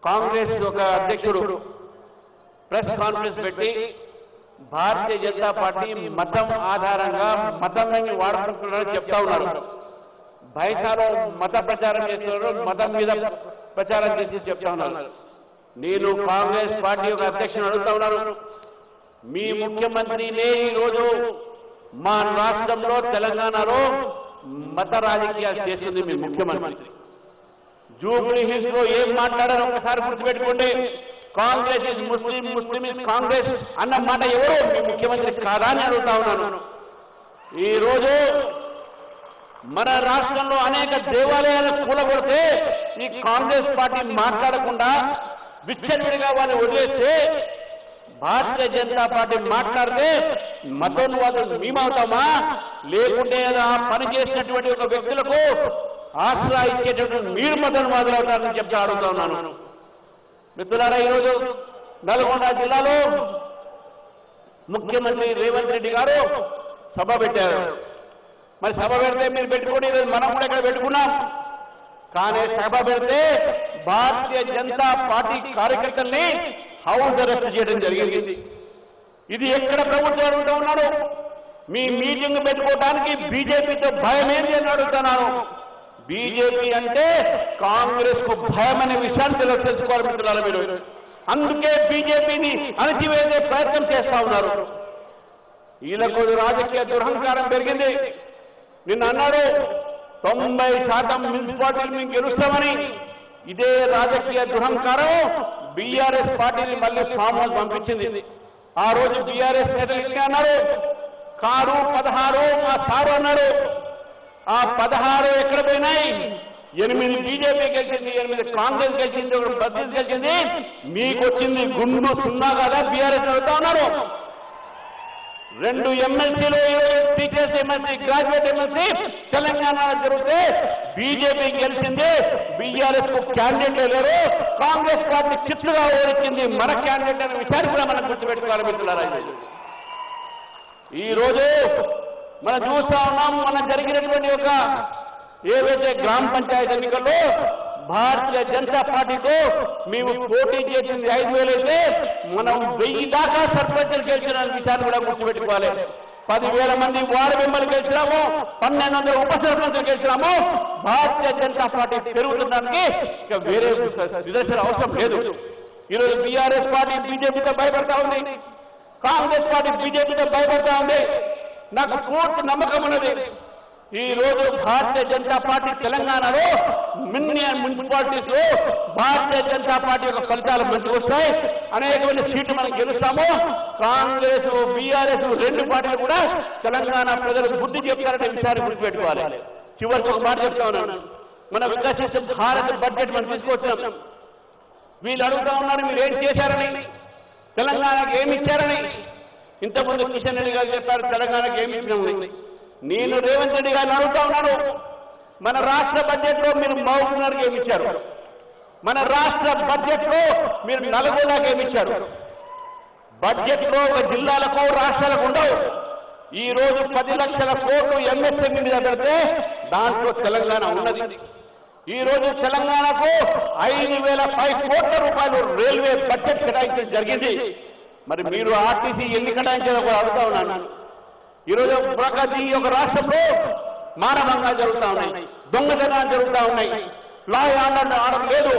కాంగ్రెస్ ఒక అధ్యక్షుడు press conference పెట్టి భారతీయ జనతా పార్టీ మతం ఆధారంగా మతాన్ని వాడుకుంటున్నారని చెప్తా ఉన్నారు. బైసాలో మత ప్రచారం చేస్తున్నారు, మతం మీద ప్రచారం చేసి చెప్తా ఉన్నారు. నేను కాంగ్రెస్ పార్టీ యొక్క అధ్యక్షుడు అడుగుతా ఉన్నాను, మీ ముఖ్యమంత్రినే ఈరోజు మా రాష్ట్రంలో తెలంగాణలో మత రాజకీయాలు చేస్తుంది మీ ముఖ్యమంత్రి. జూబ్లీ హిల్స్ లో ఏం మాట్లాడారో ఒకసారి గుర్తుపెట్టుకోండి. Congress is Muslim, Muslim is Congress అన్న మాట ఎవరు మీ ముఖ్యమంత్రి కాదా అని అడుగుతా ఉన్నాను. ఈరోజు మన రాష్ట్రంలో అనేక దేవాలయాలను కూలగొడితే ఈ కాంగ్రెస్ పార్టీ మాట్లాడకుండా విచ్చలవిడిగా వాళ్ళు వదిలేస్తే భారతీయ జనతా పార్టీ మాట్లాడితే మతోన్వాదులు మేమవుతామా, లేకుంటే ఆ పని చేసినటువంటి ఒక వ్యక్తులకు ఆశ్రయ ఇచ్చేటటువంటి మీరు మతోన్వాదులు అవుతారని చెప్తే అడుగుతా ఉన్నాను. మిత్రులారా, ఈరోజు నల్గొండ జిల్లాలో ముఖ్యమంత్రి రేవంత్ రెడ్డి గారు సభ పెట్టారు. మరి సభ పెడితే మీరు పెట్టుకోండి, మనం కూడా ఇక్కడ పెట్టుకున్నాం. కానీ సభ పెడితే భారతీయ జనతా పార్టీ కార్యకర్తల్ని హౌస్ అరెస్ట్ చేయడం జరిగింది. ఇది ఎక్కడ ప్రభుత్వం అడుగుతూ ఉన్నాడు? మీ మీటింగ్ పెట్టుకోవడానికి బీజేపీతో భయం ఏంటి అని అడుగుతున్నాను. బీజేపీ అంటే కాంగ్రెస్ కు భయం అనే విషయాన్ని తెలుసుకోవాలి మిత్రులారా మీరు. అందుకే బీజేపీని అణచివేసే ప్రయత్నం చేస్తా ఉన్నారు. వీళ్ళకు రాజకీయ దురహంకారం పెరిగింది. నిన్న అన్నాడు 90% మున్సిపాలిటీలు మేము గెలుస్తామని. ఇదే రాజకీయ దురహంకారం బీఆర్ఎస్ పార్టీని మళ్ళీ ఫామ్ హౌస్ పంపించింది. ఆ రోజు బీఆర్ఎస్ నేతలు ఇంకా అన్నారు, కారు 16 మా సారు అన్నాడు. ఆ 16 ఎక్కడ పోయినాయి? 8 బీజేపీ గెలిచింది, 8 కాంగ్రెస్ గెలిచింది, 1 బస్సెస్ గెలిచింది. మీకు వచ్చింది గుండు 0 కదా బీఆర్ఎస్ అడుగుతా ఉన్నారు. 2 ఎమ్మెల్సీలు, టీచర్స్ ఎమ్మెల్సీ, గ్రాడ్యుయేట్ ఎమ్మెల్సీ తెలంగాణలో జరిగితే బీజేపీ గెలిచింది. బీఆర్ఎస్ కు క్యాండిడేట్ లేరు. కాంగ్రెస్ పార్టీ చిత్తుగా ఓడించింది మన క్యాండిడేట్ అనే విషయాన్ని కూడా మనం గుర్తుపెట్టుకోవాలి మిత్రులారా. ఈ రోజు మనం చూస్తా ఉన్నాం, మనం జరిగినటువంటి ఒక ఏవైతే గ్రామ పంచాయతీ ఎన్నికల్లో భారతీయ జనతా పార్టీతో మేము పోటీ చేసింది 5,000 అయితే మనం 1000 దాకా సర్పంచులు గెలిచిన విషయాన్ని కూడా గుర్తుపెట్టుకోవాలి. 10,000 మంది వార్డు మెంబర్లు గెలిచినాము, 1,200 ఉప సర్పంచులు గెలిచినాము. భారతీయ జనతా పార్టీ పెరుగుతుందానికి ఇక వేరే నిదర్శన అవసరం లేదు. ఈరోజు బీఆర్ఎస్ పార్టీ బీజేపీతో భయపడతా ఉంది, కాంగ్రెస్ పార్టీ బీజేపీతో భయపడతా ఉంది. నాకు పూర్తి నమ్మకం ఉన్నది, ఈ రోజు భారతీయ జనతా పార్టీ తెలంగాణలో మున్సిపాలిటీస్ లో భారతీయ జనతా పార్టీ యొక్క ఫలితాలు మంచిగా వస్తాయి. అనేకమైన సీట్లు మనం గెలుస్తాము. కాంగ్రెస్ బీఆర్ఎస్ 2 పార్టీలు కూడా తెలంగాణ ప్రజలకు బుద్ధి చెప్తారనే విషయాన్ని గుర్తుపెట్టుకోవాలి. చివరికి ఒక మాట చెప్తా ఉన్నాను, మన వికసిత భారత బడ్జెట్ మనం తీసుకొచ్చినాం. వీళ్ళు అడుగుతా ఉన్నారు మీరు ఏం చేశారని, తెలంగాణకు ఏమి ఇచ్చారని. ఇంతకుముందు కిషన్ రెడ్డి గారు చెప్పారు తెలంగాణకు ఏమి ఇచ్చినామని. నేను రేవంత్ రెడ్డి గారిని అడుగుతా ఉన్నాను, మన రాష్ట్ర బడ్జెట్ లో మీరు మహబూబ్నగర్కి ఏమి ఇచ్చారు? మన రాష్ట్ర బడ్జెట్ లో మీరు నల్గొండకి ఏమి ఇచ్చారు? బడ్జెట్ లో ఒక జిల్లాలకు రాష్ట్రాలకు ఉండవు. ఈ రోజు 10 లక్షల కోట్లు ఎంఎస్ఎంఈ మీద పెడితే దాంట్లో తెలంగాణ ఉన్నది. ఈ రోజు తెలంగాణకు 5,005 కోట్ల రూపాయలు రైల్వే బడ్జెట్ కేటాయించడం జరిగింది. మరి మీరు ఆర్టీసీ ఎన్ని కేటాయించారో కూడా అడుగుతా ఉన్నాను. ఈరోజు ప్రగతి ఒక రాష్ట్రంలో మానవంగా జరుగుతూ ఉన్నాయి, దొంగతనాలు జరుగుతూ ఉన్నాయి, లా అండ్ ఆర్డర్ లేదు,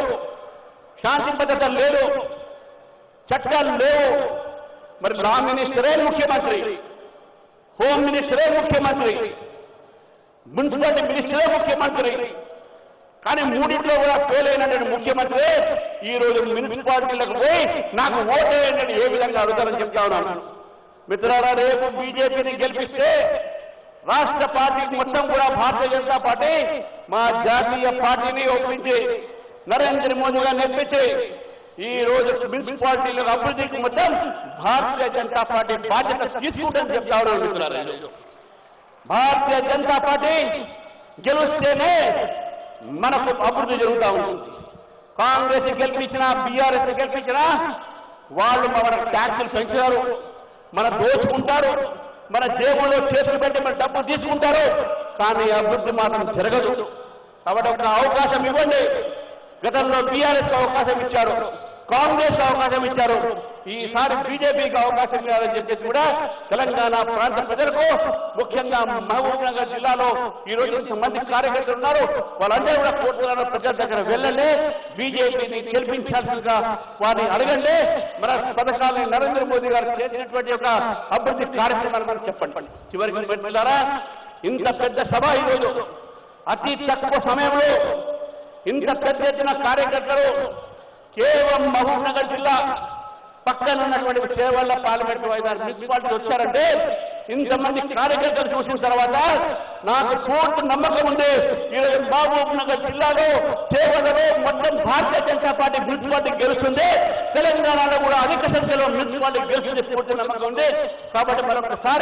శాంతి భద్రత లేదు, చట్టాలు లేవు. మరి లా మినిస్టరే ముఖ్యమంత్రి, హోమ్ మినిస్టరే ముఖ్యమంత్రి, మున్సిపాలిటీ మినిస్టరే ముఖ్యమంత్రి. కానీ మూడింట్లో కూడా ఫెయిల్ అయినటువంటి ముఖ్యమంత్రి ఈ రోజు మున్సిపాలిటీలకు పోయి నాకు ఓటు వేయండి ఏ విధంగా అడుగుతారని చెప్తా ఉన్నాను. మిత్రులారా, రేపు బీజేపీని గెలిపిస్తే రాష్ట్ర పార్టీకి మొత్తం కూడా భారతీయ జనతా పార్టీ మా జాతీయ పార్టీని ఒప్పించి నరేంద్ర మోదీ గారిని నెప్పించి ఈ రోజు మున్సిపాలిటీల అభివృద్ధికి మొత్తం భారతీయ జనతా పార్టీ బాధ్యత తీసుకుంటుందని చెప్తా ఉన్నాను. మిత్రులారా, భారతీయ జనతా పార్టీ గెలిస్తేనే మనకు అభివృద్ధి జరుగుతూ ఉంటుంది. కాంగ్రెస్ గెలిపించినా బీఆర్ఎస్ గెలిపించినా వాళ్ళు మన ట్యాక్సులు పెంచారు, మన దోచుకుంటారు, మన జేబులో చేతులు పెట్టి మన డబ్బు తీసుకుంటారు. కానీ అభివృద్ధి మాత్రం జరగదు. కాబట్టి ఒక అవకాశం ఇవ్వండి, గతంలో బీఆర్ఎస్ అవకాశం ఇచ్చారు, కాంగ్రెస్ అవకాశం ఇచ్చారు, ఈసారి బీజేపీకి అవకాశం ఇవ్వాలని చెప్పేసి కూడా తెలంగాణ ప్రాంత ప్రజలకు, ముఖ్యంగా మహబూబ్ నగర్ జిల్లాలో ఈ రోజు మంది కార్యకర్తలు ఉన్నారు. వాళ్ళందరూ కూడా కోరుతున్నారు, ప్రజల దగ్గర వెళ్ళండి, బీజేపీని గెలిపించాల్సిందిగా వారిని అడగండి. మన పథకాలను నరేంద్ర మోదీ గారు చేసినటువంటి ఒక అభివృద్ధి కార్యక్రమాలు మనం చెప్పండి. చివరికి మిత్రులారా, ఇంత పెద్ద సభ ఈరోజు అతి తక్కువ సమయంలో ఇంత పెద్ద ఎత్తున కార్యకర్తలు కేవలం మహబూబ్ నగర్ జిల్లా పక్కన ఉన్నటువంటి చేవల్ల పార్లమెంట్ మున్సిపాలిటీ వచ్చారంటే ఇంతమంది కార్యకర్తలు చూసిన తర్వాత నాకు పూర్తి నమ్మకం ఉంది, ఈరోజు మహబూబ్ నగర్ జిల్లాలో చేవలలో మొత్తం భారతీయ జనతా పార్టీ మున్సిపాలిటీ గెలుస్తుంది, తెలంగాణలో కూడా అధిక సంఖ్యలో మున్సిపాలిటీ గెలుస్తుంది పూర్తి నమ్మకం ఉంది. కాబట్టి మరొకసారి